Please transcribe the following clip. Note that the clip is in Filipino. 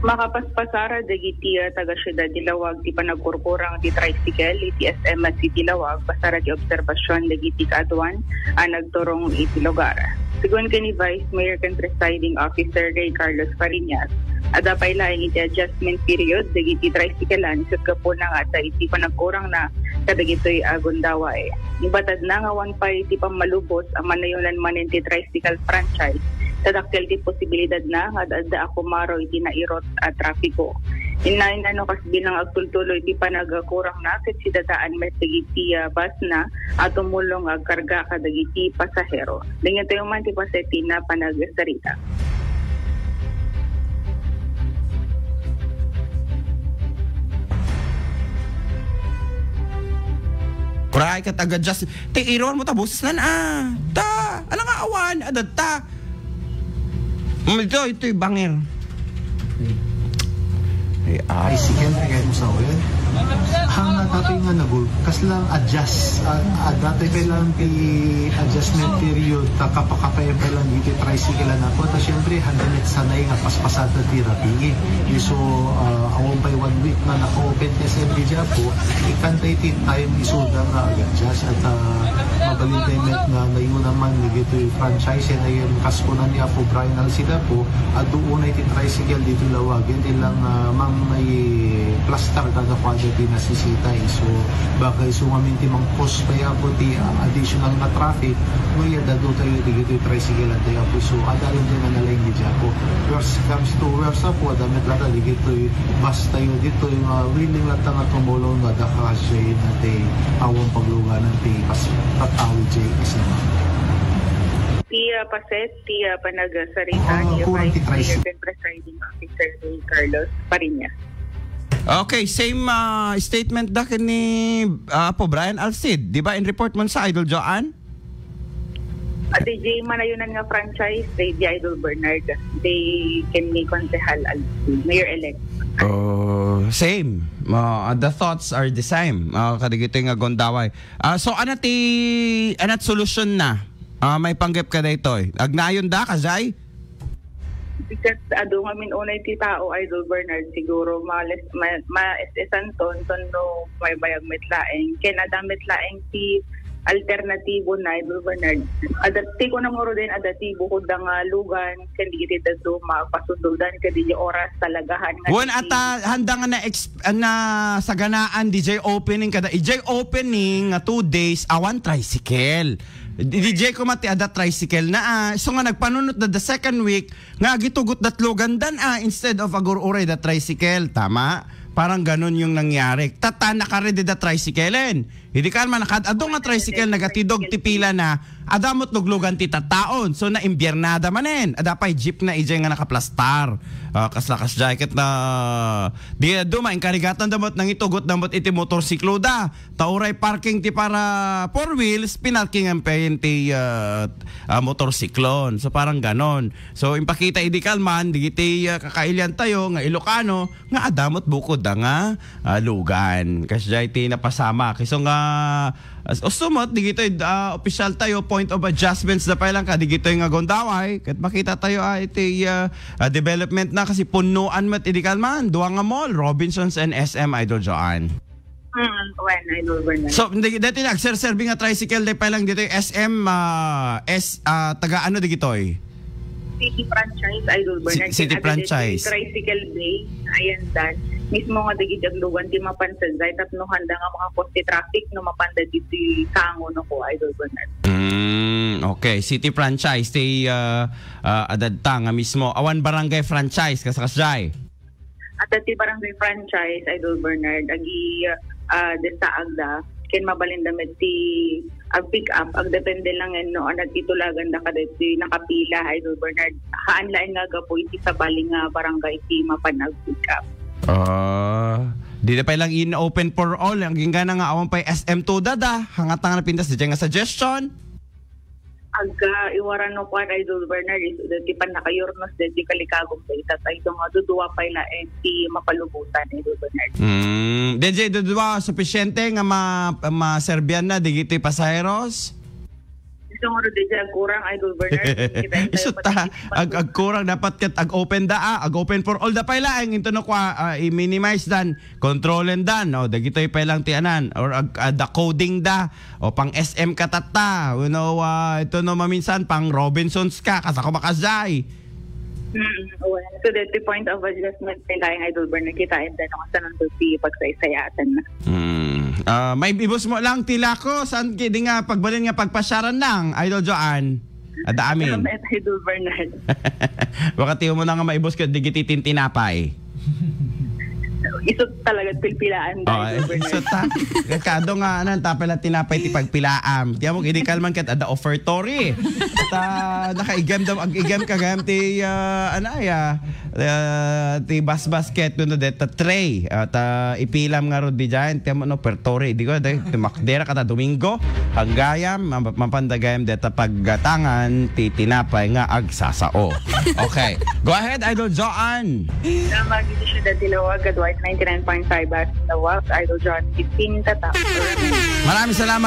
Makapaspasara dagiti taga syudad Dilawag ti panagkurkurang ti tricycle iti SM City Dilawag pasara ti obserbasyon dagiti kaaduan nagturong iti lugar. Sigun kani Vice Mayor ken Presiding Officer Ray Carlos Fariñas, adapay laing iti adjustment period dagiti tricyclean isut gapo na nga sa iti panagkurang na kadagitoy agundaway. Ibatad na nga wan pa iti pamalubos ang manayunan man iti tricycle franchise. Tadakkel ti posibilidad na adda ako maro iti nairot at trapiko. Inain kas bilang agtultuloy iti panagakurang na ket sidadaan met dagiti bus na at tumulong agkarga kadagiti pasahero. Dengan tayo man ti paseti na panagasarita. Kuray kat aga-adjust. Ti iron mo ta boses nan ta. Alang awan adad ta. Ito'y bangir. Ay, sige, kahit mo sa oil. Hang natatay nga nagul, kas lang adjust. Datay pa lang adjustment period, kapakapay pa lang dito tricycle na po. Tapos syempre, handalit sanay nga paspasada therapy. So, awang by 1 week na naka-open SMB dyan po, ikantay time isuda nga adjust at mabalintaymet nga ngayon naman dito yung franchise na yung kasko na niya po Brian Alcida po at doon na iti tricycle dito lawagin ilang mang may plaster kada quadrity na sisita so bagay sumaminti mang post kaya po ti additional na traffic ngayon dado tayo dito yung tricycle at tayo po so adalin din na nalang dito po worst comes to worst po damit lata dito yung bus tayo dito yung willing lata nga tumulong nga dakasya na tayo awang pagluganan tayo patawi jay isa Tia Paset, Tia Panagasarita, Tia Vice Mayor and Presiding Officer Carlos Fariñas. Okay, same statement da ni po Brian Alcid, di ba in report mo sa Idol Joanne? DJ manayunan nga franchise, they Idol Bernard, they can be konsehal Alcid, Mayor-elect. Same. The thoughts are the same. Kadigito nga gondaway. So anat solution na? May panggap ka dito eh. Agnayon da, Kazay? Because ado ngamin unay ti tao, Idol Bernard, siguro ma-esan ton no may bayag metlaeng. Ken adam metlaeng ti alternatibo na, Idol Bernard. Adati ko na moro din, adatibo ko da nga lugan, ken di kita do mapasundudan, ken di oras talagahan. Wan ata handa nga na saganaan DJ opening kada. DJ opening 2 days awan tricycle. DJ ko mati ada tricycle na so nga nagpanunot da the second week nga gitugot datlogan dan instead of agur-uray da tricycle tama parang ganun yung nangyari tata nakaredy da tricyclein hindi ka man nakadado nga tricycle nagatidog tipila na adamot luglugan ti tattaon so na imbyernada manen adapay jeep na ijay nga nakaplastar kaslakas jacket na di duma inkarigatan damot nang itugot damot iti motorsiklo da tauray parking ti para 4 wheels pinarking ang payin ti motorsiklon so parang ganon so impakita idi kalman digiti kakailyan tayo nga Ilocano nga adamot bukod da nga lugan kasjay ti napasama kiso nga sumot digito official tayo point of adjustments na pa lang ka digito nga gondaway ket makita tayo iti development na kasi punuan mat idikal man duwa nga mall Robinsons and SM Idol Joanne. When Idol Bernard. So dati nagserserving nga tricycle day pa lang dito SM taga ano digitoy? City franchise Idol Bernard. City franchise. Tricycle bay ayan dan mismo nga dagi jaglugan di mapansan dahil tapno handa nga mga poste traffic no mapanda diti kango no ko Idol Bernard. Okay, city franchise ti adadta nga mismo awan barangay franchise kasakasjay. At ti barangay franchise Idol Bernard agi destaagda ken mabalinda met ti ag pick up ag depende lang no anad titulagan da kada ti nakapila Idol Bernard haan lain nga gapo iti sa baling nga barangay ti mapanag pick up. Di na pa lang in-open for all. Ang gingana nga awan pa SM2 dada. Hangat nga napintas di nga suggestion. Agka iwaran no kwan Idol Bernard ti pan nakayornos di kalikagom sa itatay ito nga duduwa pa ila ti mapalubutan Idol Bernard. DJ duduwa sufficiente nga ma-serbian na digiti pasaheros? So Isong ro di kurang Idol Bernard. Iso ta, ag kurang dapat kat ag-open ag-open for all the pailaing into no kwa i-minimize dan, kontrolen dan, o dagitoy pailang tianan or the coding da o pang SM katata, you know, ito no maminsan pang Robinsons ka kasako makazay. So that the point of adjustment tayong Idol Bernard kitain din kung saan ang pagsaysayatan na. May ibos mo lang tila ko saan kidi nga pagbalin nga pagpasyaran lang Idol Joanne. Ada amin. Idol Bernard. Baka tiyo mo na nga maibos ka digititin tinapay. Iso talaga pilpilaan Idol Bernard. Iso ta. Kado nga anan tapela tinapay ti pagpilaam. Tiya mo kini kalman ket ada offertory. Ta nakaigam daw ag-igam kagam ti ti basket no deta tray ta ipilam nga rod di diyan tiya mo no offertory di ko day makdera kata Domingo hanggayam mapandagayam deta paggatangan ti tinapay nga agsasao. Okay. Go ahead Idol Joanne. Magiging siya dati lawag at 99.5 as the Idol John 15 tatak. Maraming salamat.